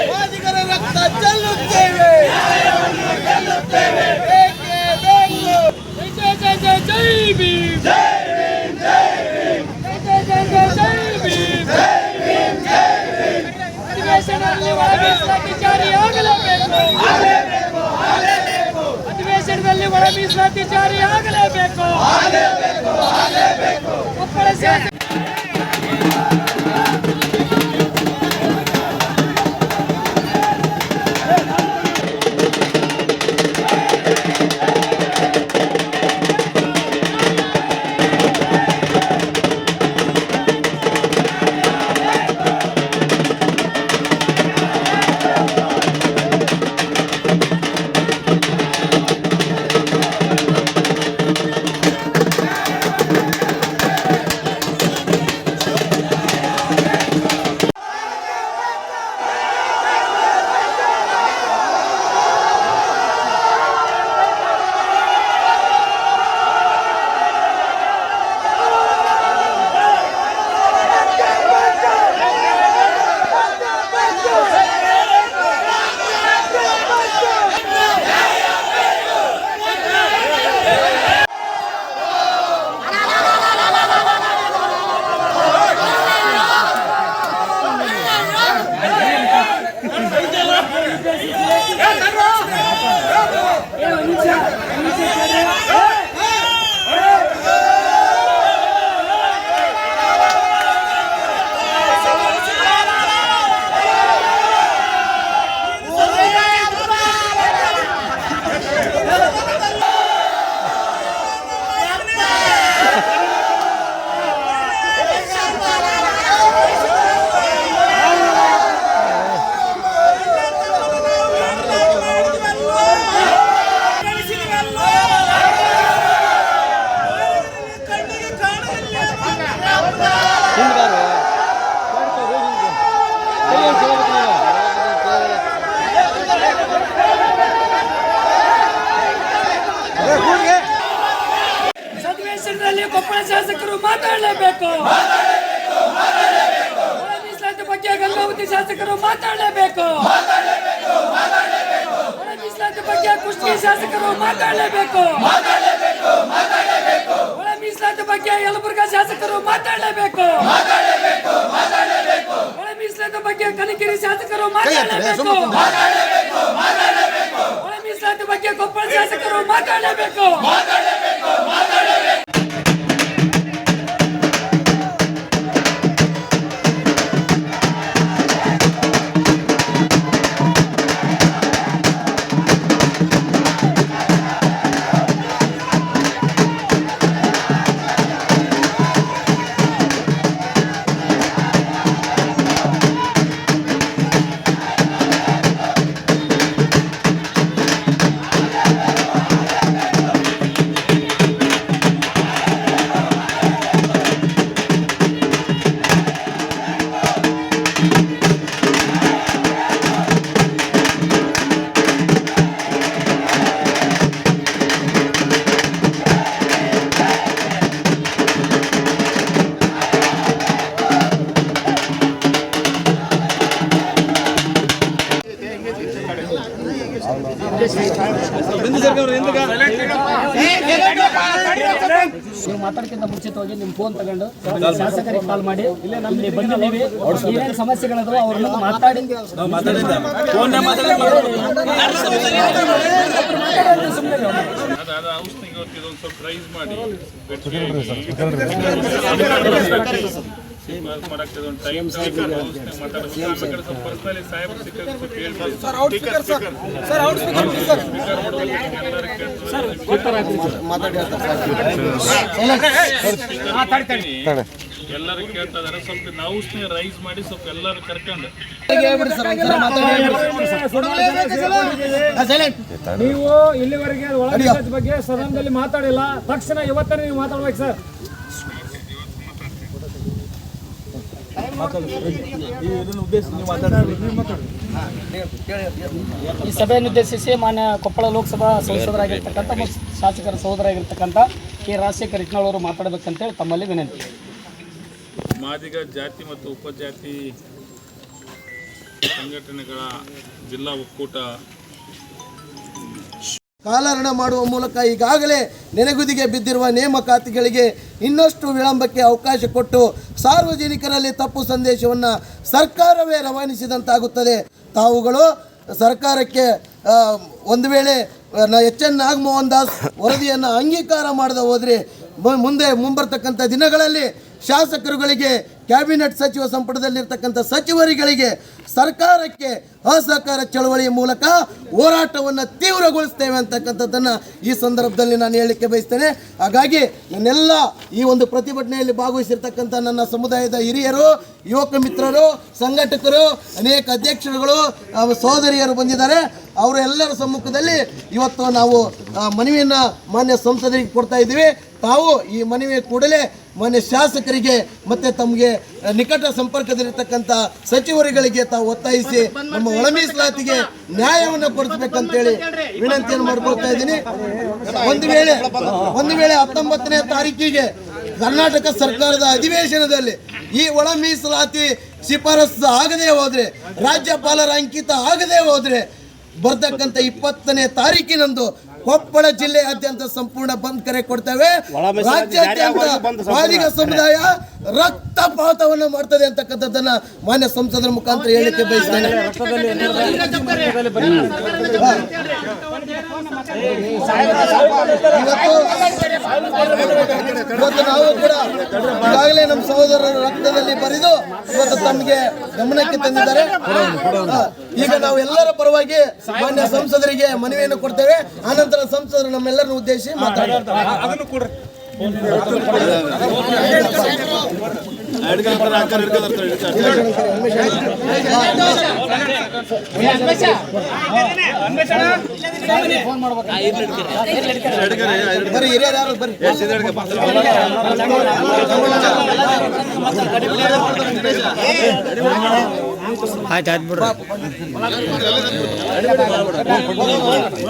ಮಾದಿಗರ ರಕ್ತ ಚೆಲ್ಲುತ್ತೇವೆ. ಬೇಕೇ ಬೇಕು. ಜೈ ಜೈ ಜೈ ಜೈ ಭೀಮ್. ಜೈ ಭೀಮ್ ಜೈ ಭೀಮ್. ಜೈ ಜೈ ಜೈ ಜೈ ಭೀಮ್. ಜೈ ಭೀಮ್ ಜೈ ಭೀಮ್. ಅಧಿವೇಶನದಲ್ಲಿ ಒಳ ಮೀಸಲಾತಿ ಜಾರಿಯಾಗಲೇಬೇಕು. ಆಗಲೇಬೇಕು. ಆಗಲೇಬೇಕು. ಅಧಿವೇಶನದಲ್ಲಿ ಒಳ ಮೀಸಲಾತಿ ಜಾರಿಯಾಗಲೇಬೇಕು. ಆಗಲೇಬೇಕು. ಆಗಲೇಬೇಕು. ಕೊಪ್ಪಳ ಶಾಸಕ ಕೊಪ್ಪಳ ಶಾಸಕರು ಮಾತಾಡಲೇಬೇಕು. ಒಳ ಮೀಸಲಾತಿ ಬಗ್ಗೆ ಗಂಗಾವತಿ ಶಾಸಕರು ಮಾತಾಡಲೇಬೇಕು. ಒಳ ಮೀಸಲಾತಿ ಬಗ್ಗೆ ಕುಷ್ಟಗಿ ಶಾಸಕರು ಮಾತಾಡಲೇಬೇಕು. ಒಳ ಮೀಸಲಾತಿ ಬಗ್ಗೆ ಯಲಬುರ್ಗಾ ಶಾಸಕರು ಮಾತಾಡಲೇಬೇಕು. ಒಳ ಮೀಸಲಾತಿ ಬಗ್ಗೆ ಕನಕಿರಿ ಶಾಸಕರು ಮಾತಾಡಲೇಬೇಕು. ಒಳ ಮೀಸಲಾತಿ ಬಗ್ಗೆ ಕೊಪ್ಪಳ ಶಾಸಕರು ಮಾತಾಡಲೇಬೇಕು. ನೀವು ಮಾತಾಡಕ್ಕಿಂತ ಮುಂಚಿತವಾಗಿ ನಿಮ್ಮ ಫೋನ್ ತಗೊಂಡು ಶಾಸಕರಿಗೆ ಕಾಲ್ ಮಾಡಿ ಇಲ್ಲಿ ಬಂದಿದ್ದೀವಿ, ಏನೇನು ಸಮಸ್ಯೆಗಳದಾವ ಅವ್ರನ್ನ ಮಾತಾಡಿ ಎಲ್ಲರೂ ಕೇಳ್ತಾ ಇದಾರೆ. ಸ್ವಲ್ಪ ನಾವು ರೈಸ್ ಮಾಡಿ ಸ್ವಲ್ಪ ಎಲ್ಲರೂ ಕರ್ಕೊಂಡು ನೀವು ಇಲ್ಲಿವರೆಗೆ ಒಳ ಮೀಸಲಾತಿ ಬಗ್ಗೆ ಸದನದಲ್ಲಿ ಮಾತಾಡಿಲ್ಲ. ತಕ್ಷಣ ಇವತ್ತೇ ನೀವು ಮಾತಾಡ್ಬೇಕು ಸರ್. ಈ ಸಭೆಯನ್ನು ಉದ್ದೇಶಿಸಿ ಮಾನ್ಯ ಕೊಪ್ಪಳ ಲೋಕಸಭಾ ಸಂಸದರಾಗಿರ್ತಕ್ಕಂಥ ಮತ್ತು ಶಾಸಕರ ಸಹೋದರಾಗಿರ್ತಕ್ಕಂಥ ಕೆ ರಾಜಶೇಖರ್ ಹಿಟ್ನಾಳ್ ಅವರು ಮಾತಾಡಬೇಕಂತೇಳಿ ತಮ್ಮಲ್ಲಿ ವಿನಂತಿ. ಮಾದಿಗ ಜಾತಿ ಮತ್ತು ಉಪಜಾತಿ ಸಂಘಟನೆಗಳ ಜಿಲ್ಲಾ ಒಕ್ಕೂಟ ಕಾಲಹರಣ ಮಾಡುವ ಮೂಲಕ ಈಗಾಗಲೇ ನೆನೆಗುದಿಗೆ ಬಿದ್ದಿರುವ ನೇಮಕಾತಿಗಳಿಗೆ ಇನ್ನಷ್ಟು ವಿಳಂಬಕ್ಕೆ ಅವಕಾಶ ಕೊಟ್ಟು ಸಾರ್ವಜನಿಕರಲ್ಲಿ ತಪ್ಪು ಸಂದೇಶವನ್ನು ಸರ್ಕಾರವೇ ರವಾನಿಸಿದಂತಾಗುತ್ತದೆ. ತಾವುಗಳು ಸರ್ಕಾರಕ್ಕೆ ಒಂದು ವೇಳೆ ಎಚ್.ಎನ್. ನಾಗಮೋಹನ್ ದಾಸ್ ವರದಿಯನ್ನು ಅಂಗೀಕಾರ ಮಾಡದೆ ಹೋದರೆ ಮುಂಬರ್ತಕ್ಕಂಥ ದಿನಗಳಲ್ಲಿ ಶಾಸಕರುಗಳಿಗೆ, ಕ್ಯಾಬಿನೆಟ್ ಸಚಿವ ಸಂಪುಟದಲ್ಲಿರ್ತಕ್ಕಂಥ ಸಚಿವರುಗಳಿಗೆ, ಸರ್ಕಾರಕ್ಕೆ ಅಸಹಕಾರ ಚಳವಳಿಯ ಮೂಲಕ ಹೋರಾಟವನ್ನು ತೀವ್ರಗೊಳಿಸ್ತೇವೆ ಅಂತಕ್ಕಂಥದ್ದನ್ನು ಈ ಸಂದರ್ಭದಲ್ಲಿ ನಾನು ಹೇಳಲಿಕ್ಕೆ ಬಯಸ್ತೇನೆ. ಹಾಗಾಗಿ ನನ್ನೆಲ್ಲ ಈ ಒಂದು ಪ್ರತಿಭಟನೆಯಲ್ಲಿ ಭಾಗವಹಿಸಿರ್ತಕ್ಕಂಥ ನನ್ನ ಸಮುದಾಯದ ಹಿರಿಯರು, ಯುವಕ ಮಿತ್ರರು, ಸಂಘಟಕರು, ಅನೇಕ ಅಧ್ಯಕ್ಷರುಗಳು, ಸಹೋದರಿಯರು ಬಂದಿದ್ದಾರೆ. ಅವರೆಲ್ಲರ ಸಮ್ಮುಖದಲ್ಲಿ ಇವತ್ತು ನಾವು ಮನವಿಯನ್ನು ಮಾನ್ಯ ಸಂಸದರಿಗೆ ಕೊಡ್ತಾ ಇದ್ದೀವಿ. ತಾವು ಈ ಮನವಿ ಕೂಡಲೇ ಮಾನ್ಯ ಶಾಸಕರಿಗೆ ಮತ್ತು ತಮಗೆ ನಿಕಟ ಸಂಪರ್ಕದಲ್ಲಿರ್ತಕ್ಕಂಥ ಸಚಿವರುಗಳಿಗೆ ತಾವು ಒತ್ತಾಯಿಸಿ ನಮ್ಮ ಒಳ ಮೀಸಲಾತಿಗೆ ನ್ಯಾಯವನ್ನು ಕೊಡಿಸಬೇಕಂತೇಳಿ ವಿನಂತಿಯನ್ನು ಮಾಡ್ಕೊಳ್ತಾ ಇದ್ದೀನಿ. ಒಂದು ವೇಳೆ 19ನೇ ತಾರೀಕಿಗೆ ಕರ್ನಾಟಕ ಸರ್ಕಾರದ ಅಧಿವೇಶನದಲ್ಲಿ ಈ ಒಳ ಮೀಸಲಾತಿ ಶಿಫಾರಸು ಆಗದೇ ಹೋದರೆ, ರಾಜ್ಯಪಾಲರ ಅಂಕಿತ ಆಗದೇ ಹೋದರೆ, ಬರ್ತಕ್ಕಂಥ 20ನೇ ತಾರೀಕಿನಂದು ಕೊಪ್ಪಳ ಜಿಲ್ಲೆಯಾದ್ಯಂತ ಸಂಪೂರ್ಣ ಬಂದ್ ಕರೆ ಕೊಡ್ತೇವೆ. ರಾಜ್ಯಾದ್ಯಂತ ಮಾದಿಗ ಸಮುದಾಯ ರಕ್ತಪಾತವನ್ನು ಮಾಡ್ತದೆ ಅಂತಕ್ಕಂಥದ್ದನ್ನ ಮಾನ್ಯ ಸಂಸದರ ಮುಖಾಂತರ ಹೇಳಿಕೆ ಬಯಸ್ತೇನೆ. ಇವತ್ತು ನಾವು ಕೂಡ ಈಗಾಗಲೇ ನಮ್ಮ ಸಹೋದರರ ರಕ್ತದಲ್ಲಿ ಬರೆದು ಇವತ್ತು ತಮಗೆ ಗಮನಕ್ಕೆ ತಂದಿದ್ದಾರೆ. ಈಗ ನಾವು ಎಲ್ಲರ ಪರವಾಗಿ ಮಾನ್ಯ ಸಂಸದರಿಗೆ ಮನವಿಯನ್ನು ಕೊಡ್ತೇವೆ. ಆನಂತರ ಸಂಸದರು ನಮ್ಮೆಲ್ಲರನ್ನು ಉದ್ದೇಶಿಸಿ ಮಾತಾಡ್ತಾರೆ. ಬರ್ರಿ ಹಿರಿಯರು ಯಾರು ಬರ್ರಿ. ಆಯ್ತು ಬಿಡ್ರಿ.